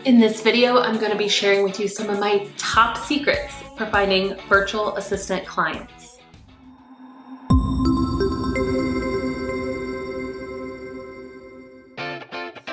In this video, I'm going to be sharing with you some of my top secrets for finding virtual assistant clients.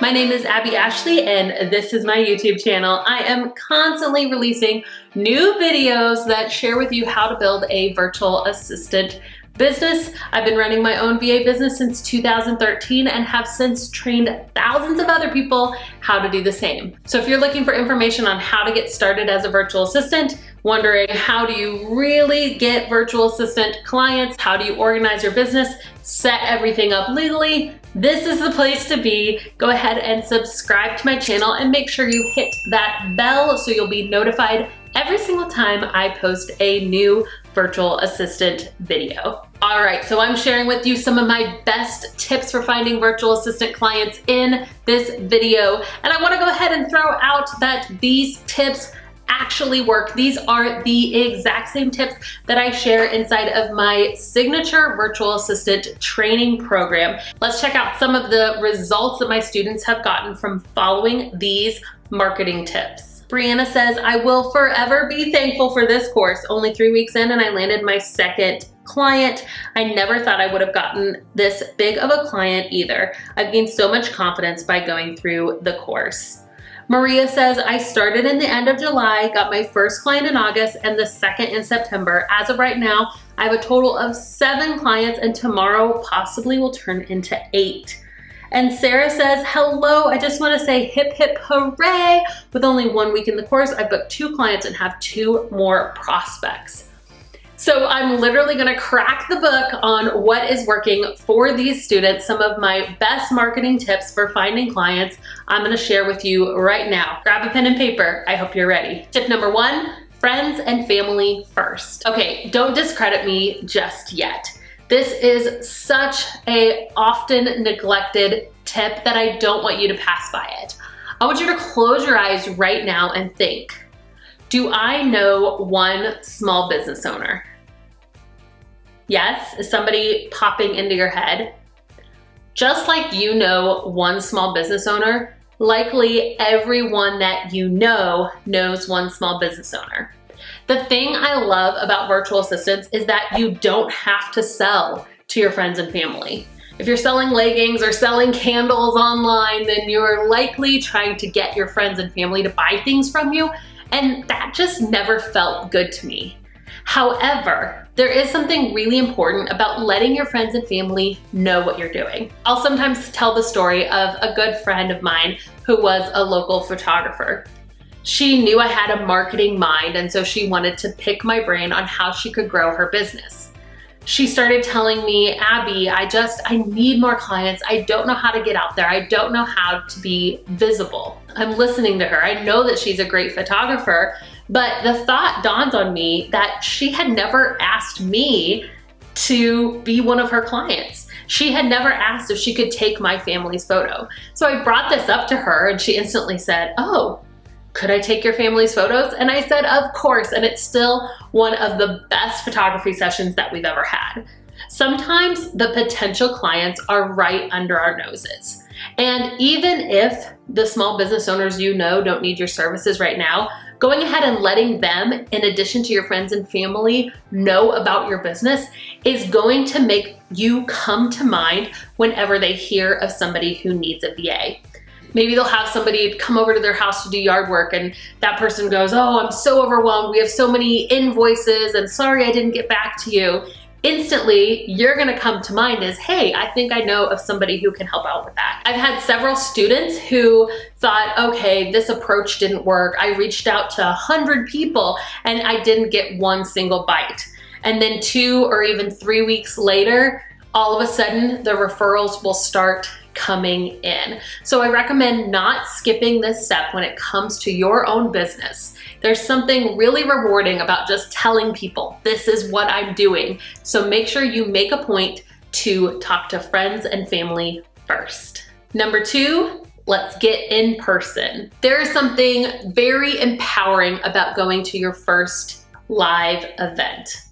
My name is Abby Ashley and this is my YouTube channel. I am constantly releasing new videos that share with you how to build a virtual assistant business. I've been running my own VA business since 2013 and have since trained thousands of other people how to do the same. So if you're looking for information on how to get started as a virtual assistant, wondering how do you really get virtual assistant clients, how do you organize your business, set everything up legally, this is the place to be. Go ahead and subscribe to my channel and make sure you hit that bell so you'll be notified every single time I post a new virtual assistant video. All right, so I'm sharing with you some of my best tips for finding virtual assistant clients in this video. And I wanna go ahead and throw out that these tips actually work. These are the exact same tips that I share inside of my signature virtual assistant training program. Let's check out some of the results that my students have gotten from following these marketing tips. Brianna says, I will forever be thankful for this course. Only 3 weeks in and I landed my second client. I never thought I would have gotten this big of a client either. I've gained so much confidence by going through the course. Maria says, I started in the end of July, got my first client in August and the second in September. As of right now, I have a total of 7 clients and tomorrow possibly will turn into 8. And Sarah says, hello, I just want to say hip hip hooray. With only 1 week in the course, I booked 2 clients and have 2 more prospects. So I'm literally gonna crack the book on what is working for these students. Some of my best marketing tips for finding clients I'm gonna share with you right now. Grab a pen and paper, I hope you're ready. Tip number 1, friends and family first. Okay, don't discredit me just yet. This is such a often neglected tip that I don't want you to pass by it. I want you to close your eyes right now and think, do I know one small business owner? Yes, is somebody popping into your head? Just like you know one small business owner, likely everyone that you know knows one small business owner. The thing I love about virtual assistants is that you don't have to sell to your friends and family. If you're selling leggings or selling candles online, then you're likely trying to get your friends and family to buy things from you, and that just never felt good to me. However, there is something really important about letting your friends and family know what you're doing. I'll sometimes tell the story of a good friend of mine who was a local photographer. She knew I had a marketing mind, and so she wanted to pick my brain on how she could grow her business. She started telling me, Abby, I need more clients. I don't know how to get out there. I don't know how to be visible. I'm listening to her. I know that she's a great photographer, but the thought dawns on me that she had never asked me to be one of her clients. She had never asked if she could take my family's photo. So I brought this up to her and she instantly said, oh, could I take your family's photos? And I said, of course. And it's still one of the best photography sessions that we've ever had. Sometimes the potential clients are right under our noses. And even if the small business owners you know don't need your services right now, going ahead and letting them, in addition to your friends and family, know about your business is going to make you come to mind whenever they hear of somebody who needs a VA. Maybe they'll have somebody come over to their house to do yard work and that person goes, oh, I'm so overwhelmed. We have so many invoices and sorry I didn't get back to you. Instantly, you're gonna come to mind as, hey, I think I know of somebody who can help out with that. I've had several students who thought, okay, this approach didn't work. I reached out to 100 people and I didn't get one single bite. And then 2 or even 3 weeks later, all of a sudden the referrals will start coming in. So I recommend not skipping this step when it comes to your own business. There's something really rewarding about just telling people, this is what I'm doing. So make sure you make a point to talk to friends and family first. Number 2, let's get in person. There is something very empowering about going to your first live event.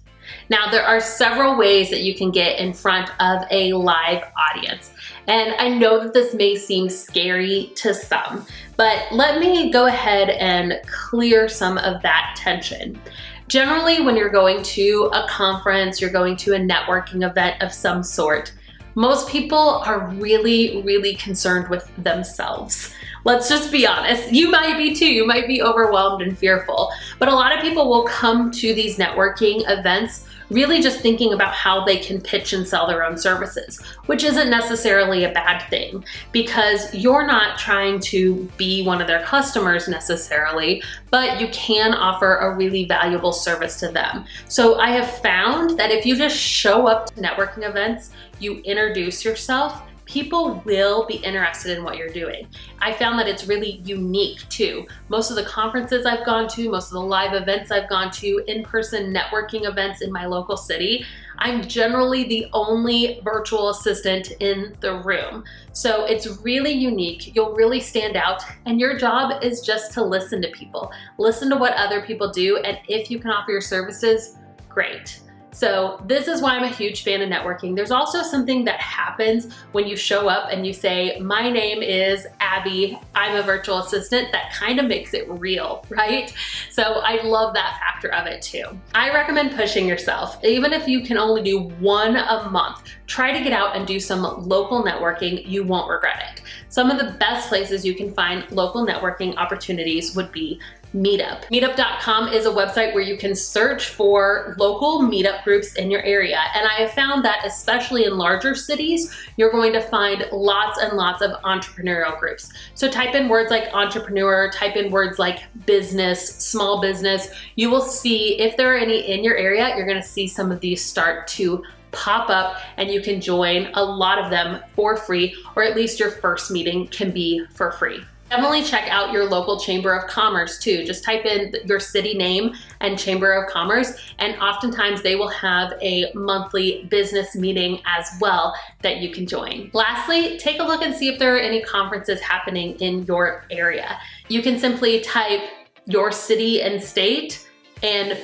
Now, there are several ways that you can get in front of a live audience. And I know that this may seem scary to some, but let me go ahead and clear some of that tension. Generally, when you're going to a conference, you're going to a networking event of some sort, most people are really, really concerned with themselves. Let's just be honest. You might be too. You might be overwhelmed and fearful. But a lot of people will come to these networking events really just thinking about how they can pitch and sell their own services, which isn't necessarily a bad thing because you're not trying to be one of their customers necessarily, but you can offer a really valuable service to them. So I have found that if you just show up to networking events, you introduce yourself, people will be interested in what you're doing. I found that it's really unique too. Most of the conferences I've gone to, most of the live events I've gone to, in-person networking events in my local city, I'm generally the only virtual assistant in the room. So it's really unique. You'll really stand out, and your job is just to listen to people. Listen to what other people do, and if you can offer your services, great. So this is why I'm a huge fan of networking. There's also something that happens when you show up and you say, my name is Abby, I'm a virtual assistant. That kind of makes it real, right? So I love that factor of it too. I recommend pushing yourself. Even if you can only do one a month, try to get out and do some local networking. You won't regret it. Some of the best places you can find local networking opportunities would be Meetup. Meetup.com is a website where you can search for local meetup groups in your area. And I have found that especially in larger cities, you're going to find lots and lots of entrepreneurial groups. So type in words like entrepreneur, type in words like business, small business. You will see if there are any in your area, you're gonna see some of these start to pop up and you can join a lot of them for free, or at least your first meeting can be for free. Definitely check out your local Chamber of Commerce too. Just type in your city name and Chamber of Commerce, and oftentimes they will have a monthly business meeting as well that you can join. Lastly, take a look and see if there are any conferences happening in your area. You can simply type your city and state and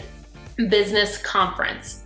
business conference,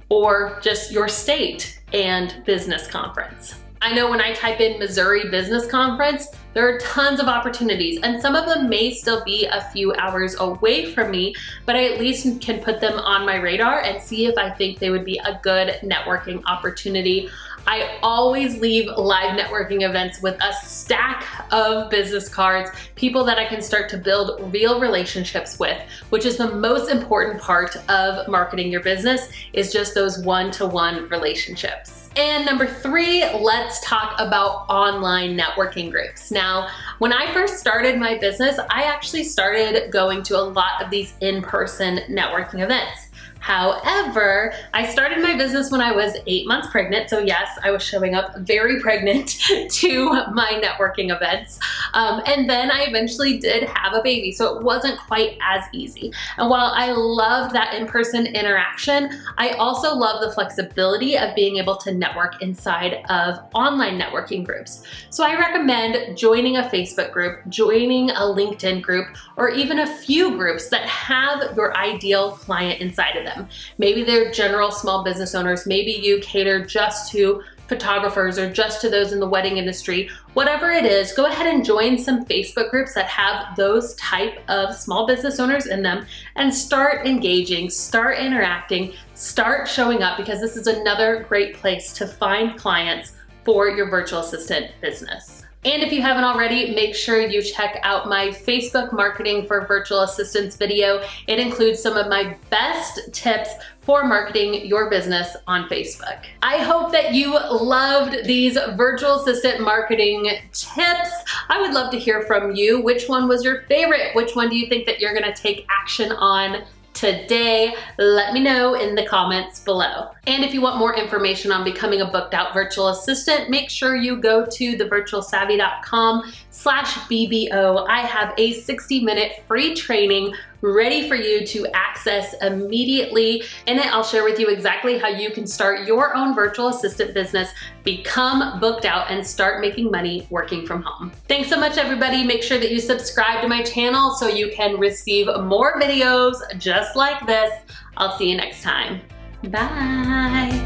or just your state and business conference. I know when I type in Missouri Business Conference, there are tons of opportunities, and some of them may still be a few hours away from me, but I at least can put them on my radar and see if I think they would be a good networking opportunity. I always leave live networking events with a stack of business cards, people that I can start to build real relationships with, which is the most important part of marketing your business, is just those one-to-one relationships. And number 3, let's talk about online networking groups. Now, when I first started my business, I actually started going to a lot of these in-person networking events. However, I started my business when I was 8 months pregnant. So yes, I was showing up very pregnant to my networking events. And then I eventually did have a baby, so it wasn't quite as easy. And while I loved that in-person interaction, I also love the flexibility of being able to network inside of online networking groups. So I recommend joining a Facebook group, joining a LinkedIn group, or even a few groups that have your ideal client inside of them. Maybe they're general small business owners. Maybe you cater just to photographers or just to those in the wedding industry. Whatever it is, go ahead and join some Facebook groups that have those type of small business owners in them and start engaging, start interacting, start showing up, because this is another great place to find clients for your virtual assistant business. And if you haven't already, make sure you check out my Facebook Marketing for Virtual Assistants video. It includes some of my best tips for marketing your business on Facebook. I hope that you loved these virtual assistant marketing tips. I would love to hear from you. Which one was your favorite? Which one do you think that you're gonna take action on today? Let me know in the comments below. And if you want more information on becoming a booked out virtual assistant, make sure you go to thevirtualsavvy.com/BBO. I have a 60-minute free training ready for you to access immediately. In it, I'll share with you exactly how you can start your own virtual assistant business, become booked out, and start making money working from home. Thanks so much, everybody. Make sure that you subscribe to my channel so you can receive more videos just like this. I'll see you next time. Bye.